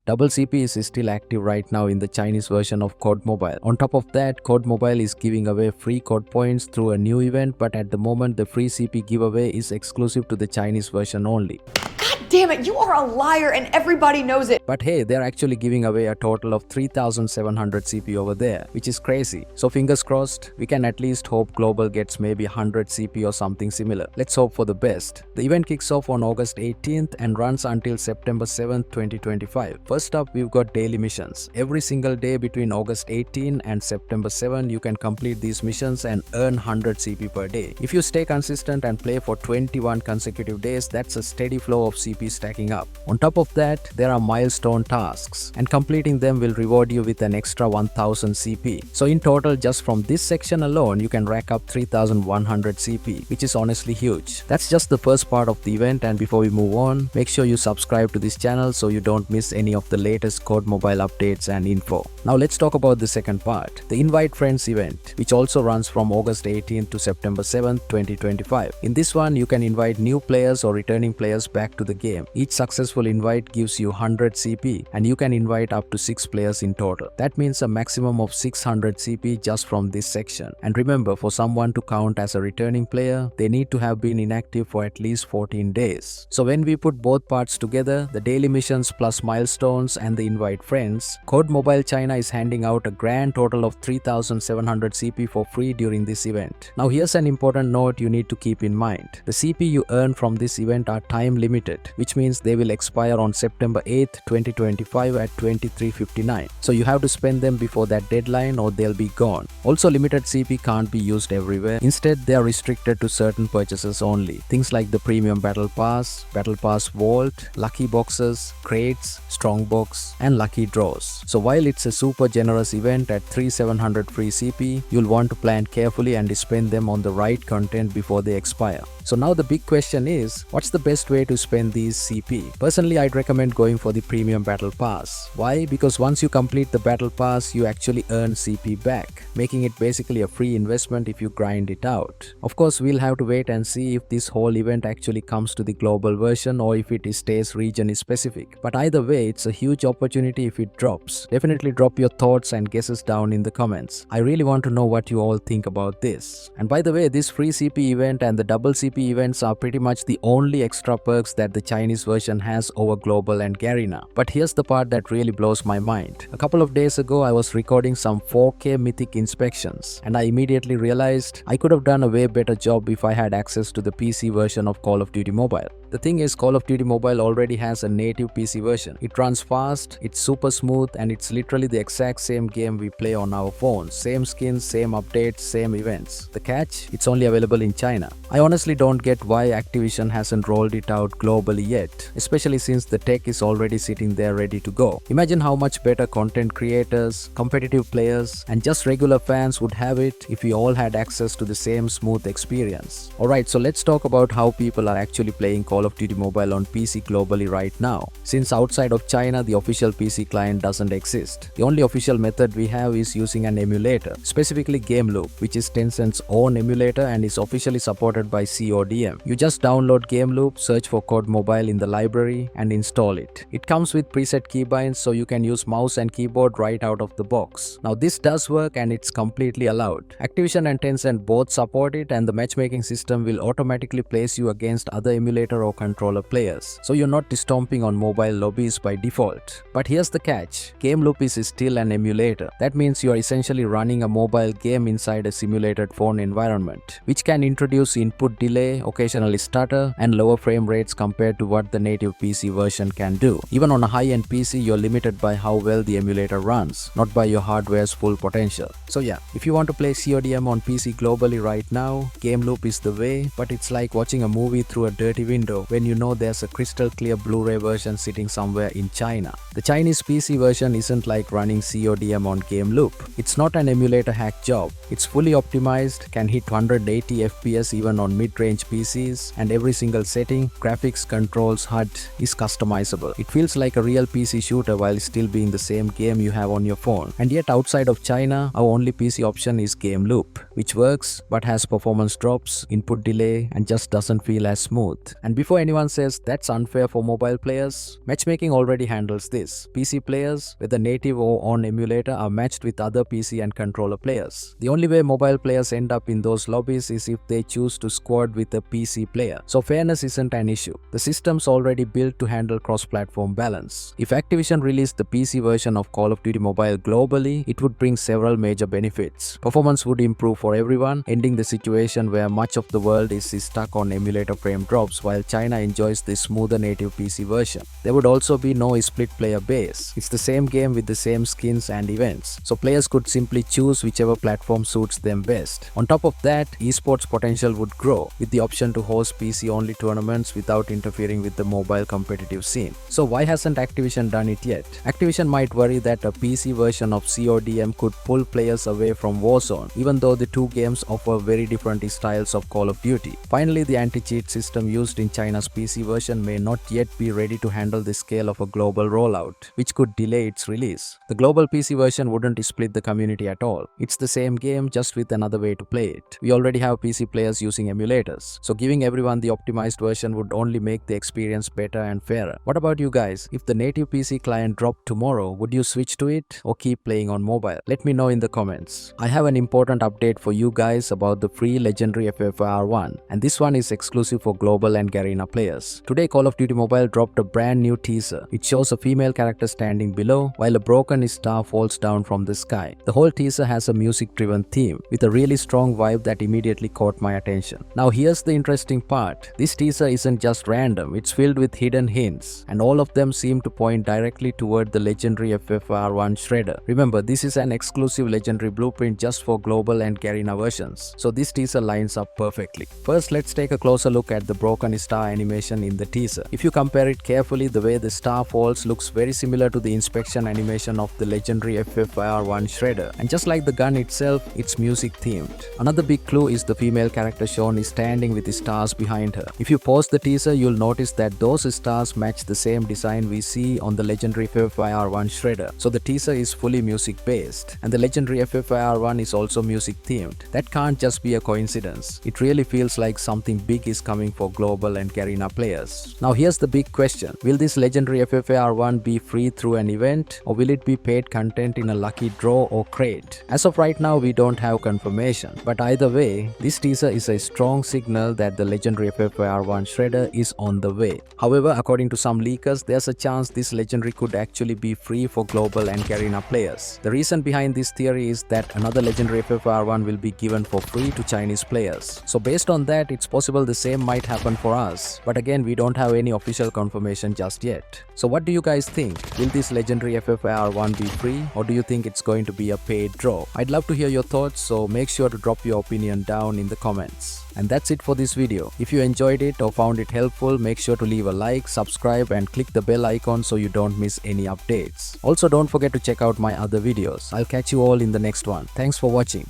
Double CP is still active right now in the Chinese version of COD Mobile. On top of that, COD Mobile is giving away free COD points through a new event, but at the moment the free CP giveaway is exclusive to the Chinese version only. Damn it, you are a liar and everybody knows it. But hey, they're actually giving away a total of 3700 CP over there, which is crazy. So fingers crossed, we can at least hope Global gets maybe 100 CP or something similar. Let's hope for the best. The event kicks off on August 18th and runs until September 7th, 2025. First up, we've got daily missions. Every single day between August 18 and September 7, you can complete these missions and earn 100 CP per day. If you stay consistent and play for 21 consecutive days, that's a steady flow of CP stacking up. On top of that, there are milestone tasks, and completing them will reward you with an extra 1000 CP. So in total, just from this section alone, you can rack up 3100 CP, which is honestly huge. That's just the first part of the event, and before we move on, make sure you subscribe to this channel so you don't miss any of the latest COD Mobile updates and info. Now let's talk about the second part, the Invite Friends event, which also runs from August 18th to September 7th, 2025. In this one, you can invite new players or returning players back to the game. Each successful invite gives you 100 CP, and you can invite up to 6 players in total. That means a maximum of 600 CP just from this section. And remember, for someone to count as a returning player, they need to have been inactive for at least 14 days. So when we put both parts together, the daily missions plus milestones and the invite friends, COD Mobile China is handing out a grand total of 3700 CP for free during this event. Now here's an important note you need to keep in mind. The CP you earn from this event are time limited, which means they will expire on September 8th, 2025 at 23:59. So you have to spend them before that deadline or they'll be gone. Also, limited CP can't be used everywhere. Instead, they are restricted to certain purchases only. Things like the Premium Battle Pass Vault, Lucky Boxes, Crates, Strongbox, and Lucky Draws. So while it's a super generous event at 3700 free CP, you'll want to plan carefully and spend them on the right content before they expire. So now the big question is, what's the best way to spend these CP? Personally, I'd recommend going for the Premium Battle Pass. Why? Because once you complete the Battle Pass, you actually earn CP back, making it basically a free investment if you grind it out. Of course, we'll have to wait and see if this whole event actually comes to the global version or if it stays region specific. But either way, it's a huge opportunity if it drops. Definitely drop your thoughts and guesses down in the comments. I really want to know what you all think about this. And by the way, this free CP event and the double CP events are pretty much the only extra perks that the Chinese version has over Global and Garena. But here's the part that really blows my mind. A couple of days ago, I was recording some 4K Mythic inspections, and I immediately realized I could have done a way better job if I had access to the PC version of Call of Duty Mobile. The thing is, Call of Duty Mobile already has a native PC version. It runs fast, it's super smooth, and it's literally the exact same game we play on our phones. Same skins, same updates, same events. The catch? It's only available in China. I honestly don't get why Activision hasn't rolled it out globally yet, especially since the tech is already sitting there ready to go. Imagine how much better content creators, competitive players, and just regular fans would have it if we all had access to the same smooth experience. Alright, so let's talk about how people are actually playing Call of Duty Mobile on PC globally right now. Since outside of China, the official PC client doesn't exist. The only official method we have is using an emulator, specifically GameLoop, which is Tencent's own emulator and is officially supported by CODM. You just download GameLoop, search for COD Mobile in the library, and install it. It comes with preset keybinds, so you can use mouse and keyboard right out of the box. Now this does work and it's completely allowed. Activision and Tencent both support it, and the matchmaking system will automatically place you against other emulator or controller players, so you're not stomping on mobile lobbies by default. But here's the catch, GameLoop is still an emulator. That means you are essentially running a mobile game inside a simulated phone environment, which can introduce input delay, occasionally stutter, and lower frame rates compared to what the native PC version can do. Even on a high-end PC, you're limited by how well the emulator runs, not by your hardware's full potential. So yeah, if you want to play CODM on PC globally right now, GameLoop is the way, but it's like watching a movie through a dirty window when you know there's a crystal clear Blu-ray version sitting somewhere in China. The Chinese PC version isn't like running CODM on GameLoop. It's not an emulator hack job. It's fully optimized, can hit 180 FPS even on mid-range PCs, and every single setting, graphics, control, controls, HUD is customizable. It feels like a real PC shooter while still being the same game you have on your phone. And yet outside of China, our only PC option is Game Loop, which works but has performance drops, input delay, and just doesn't feel as smooth. And before anyone says that's unfair for mobile players, matchmaking already handles this. PC players, whether native or on emulator, are matched with other PC and controller players. The only way mobile players end up in those lobbies is if they choose to squad with a PC player. So fairness isn't an issue. The system's already built to handle cross-platform balance. If Activision released the PC version of Call of Duty Mobile globally, it would bring several major benefits. Performance would improve for everyone, ending the situation where much of the world is stuck on emulator frame drops while China enjoys the smoother native PC version. There would also be no split player base. It's the same game with the same skins and events, so players could simply choose whichever platform suits them best. On top of that, esports potential would grow, with the option to host PC-only tournaments without interfering with the mobile competitive scene. So why hasn't Activision done it yet? Activision might worry that a PC version of CODM could pull players away from Warzone, even though the two games offer very different styles of Call of Duty. Finally, the anti-cheat system used in China's PC version may not yet be ready to handle the scale of a global rollout, which could delay its release. The global PC version wouldn't split the community at all. It's the same game, just with another way to play it. We already have PC players using emulators, so giving everyone the optimized version would only make the experience better and fairer. What about you guys? If the native PC client dropped tomorrow, would you switch to it or keep playing on mobile? Let me know in the comments. I have an important update for you guys about the free legendary FFAR1, and this one is exclusive for global and Garena players. Today, Call of Duty Mobile dropped a brand new teaser. It shows a female character standing below while a broken star falls down from the sky. The whole teaser has a music-driven theme with a really strong vibe that immediately caught my attention. Now here's the interesting part. This teaser isn't just random, it's filled with hidden hints, and all of them seem to point directly toward the legendary FFAR1 Shredder. Remember, this is an exclusive legendary blueprint just for global and Garena versions, so this teaser lines up perfectly. First, let's take a closer look at the broken star animation in the teaser. If you compare it carefully, the way the star falls looks very similar to the inspection animation of the legendary FFAR1 Shredder, and just like the gun itself, it's music themed. Another big clue is the female character shown is standing with the stars behind her. If you pause the teaser, you'll notice that those stars match the same design we see on the legendary FFAR1 Shredder. So the teaser is fully music based, and the legendary FFAR1 is also music themed. That can't just be a coincidence. It really feels like something big is coming for global and Garena players. Now here's the big question. Will this legendary FFAR1 be free through an event, or will it be paid content in a lucky draw or crate? As of right now, we don't have confirmation, but either way, this teaser is a strong signal that the legendary FFAR1 Shredder is on the way. However, according to some leakers, there's a chance this legendary could actually be free for global and Garena players. The reason behind this theory is that another legendary FFAR1 will be given for free to Chinese players. So based on that, it's possible the same might happen for us. But again, we don't have any official confirmation just yet. So what do you guys think? Will this legendary FFAR1 be free, or do you think it's going to be a paid draw? I'd love to hear your thoughts, so make sure to drop your opinion down in the comments. And that's it for this video. If you enjoyed it or found it helpful, make sure to leave a like, subscribe, and click the bell icon so you don't miss any updates. Also, don't forget to check out my other videos. I'll catch you all in the next one. Thanks for watching.